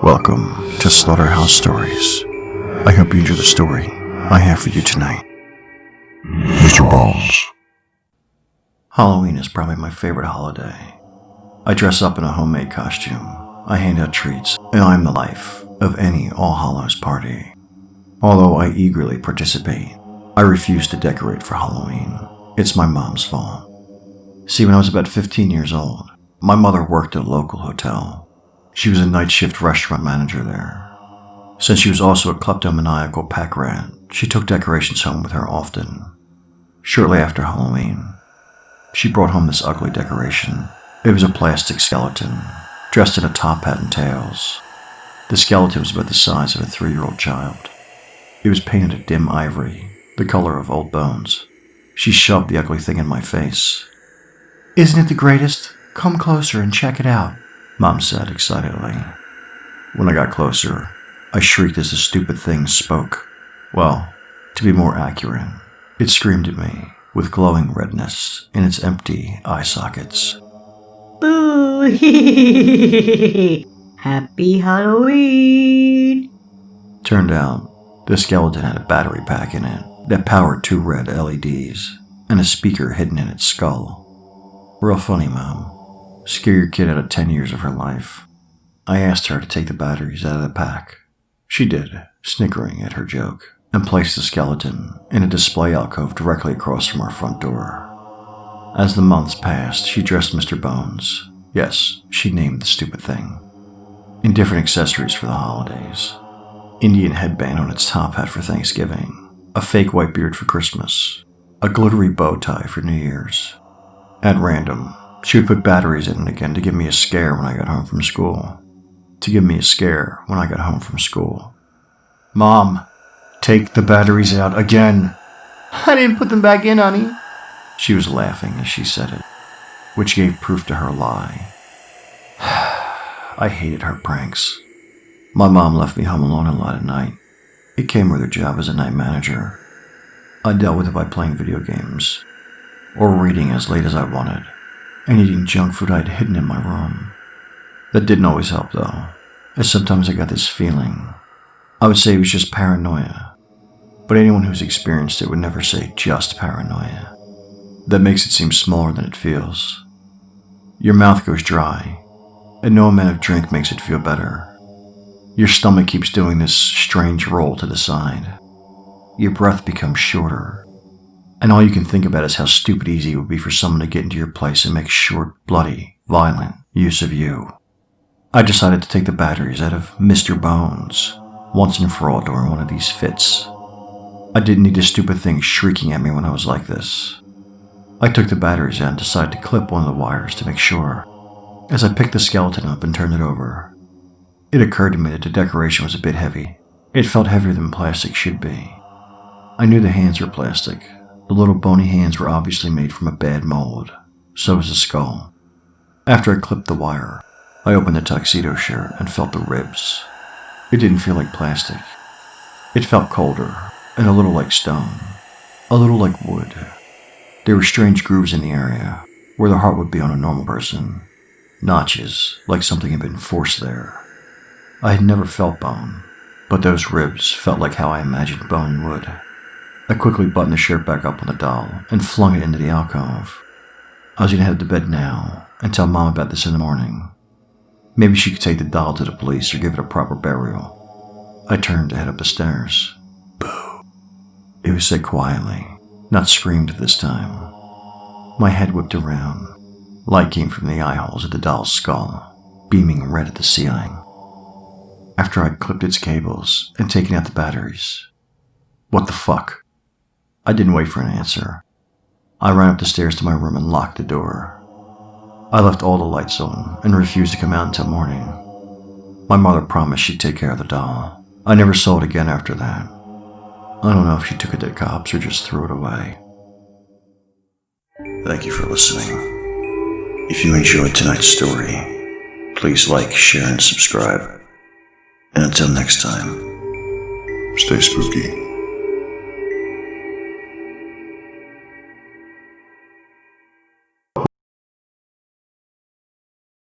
Welcome to Slaughterhouse Stories. I hope you enjoy the story I have for you tonight. Mr. Bones. Halloween is probably my favorite holiday. I dress up in a homemade costume, I hand out treats, and I'm the life of any All Hallows party. Although I eagerly participate, I refuse to decorate for Halloween. It's my mom's fault. See, when I was about 15 years old, my mother worked at a local hotel. She was a night shift restaurant manager there. Since she was also a kleptomaniacal pack rat, she took decorations home with her often. Shortly after Halloween, she brought home this ugly decoration. It was a plastic skeleton, dressed in a top hat and tails. The skeleton was about the size of a 3-year-old child. It was painted a dim ivory, the color of old bones. She shoved the ugly thing in my face. "Isn't it the greatest? Come closer and check it out," Mom said excitedly. When I got closer, I shrieked as the stupid thing spoke. Well, to be more accurate, it screamed at me with glowing redness in its empty eye sockets. Boo! Happy Halloween! Turned out, the skeleton had a battery pack in it that powered 2 red LEDs and a speaker hidden in its skull. Real funny, Mom. Scare your kid out of 10 years of her life. I asked her to take the batteries out of the pack. She did, snickering at her joke, and placed the skeleton in a display alcove directly across from our front door. As the months passed, she dressed Mr. Bones. Yes, she named the stupid thing. In different accessories for the holidays. Indian headband on its top hat for Thanksgiving, a fake white beard for Christmas, a glittery bow tie for New Year's. At random, she would put batteries in it again to give me a scare when I got home from school. "Mom, take the batteries out again." I didn't put them back in, honey. She was laughing as she said it, which gave proof to her lie. I hated her pranks. My mom left me home alone a lot at night. It came with her job as a night manager. I dealt with it by playing video games, or reading as late as I wanted, and eating junk food I'd hidden in my room. That didn't always help though, as sometimes I got this feeling. I would say it was just paranoia, but anyone who's experienced it would never say just paranoia. That makes it seem smaller than it feels. Your mouth goes dry, and no amount of drink makes it feel better. Your stomach keeps doing this strange roll to the side. Your breath becomes shorter, and all you can think about is how stupid easy it would be for someone to get into your place and make short, bloody, violent use of you. I decided to take the batteries out of Mr. Bones once and for all during one of these fits. I didn't need a stupid thing shrieking at me when I was like this. I took the batteries out and decided to clip one of the wires to make sure. As I picked the skeleton up and turned it over, it occurred to me that the decoration was a bit heavy. It felt heavier than plastic should be. I knew the hands were plastic. The little bony hands were obviously made from a bad mold. So was the skull. After I clipped the wire, I opened the tuxedo shirt and felt the ribs. It didn't feel like plastic. It felt colder and a little like stone, a little like wood. There were strange grooves in the area where the heart would be on a normal person, notches like something had been forced there. I had never felt bone, but those ribs felt like how I imagined bone would. I quickly buttoned the shirt back up on the doll and flung it into the alcove. I was going to head to bed now and tell Mom about this in the morning. Maybe she could take the doll to the police or give it a proper burial. I turned to head up the stairs. Boo. It was said quietly, not screamed this time. My head whipped around. Light came from the eye holes of the doll's skull, beaming red at the ceiling. After I'd clipped its cables and taken out the batteries. What the fuck? I didn't wait for an answer. I ran up the stairs to my room and locked the door. I left all the lights on and refused to come out until morning. My mother promised she'd take care of the doll. I never saw it again after that. I don't know if she took it to the cops or just threw it away. Thank you for listening. If you enjoyed tonight's story, please like, share, and subscribe. And until next time, Stay spooky.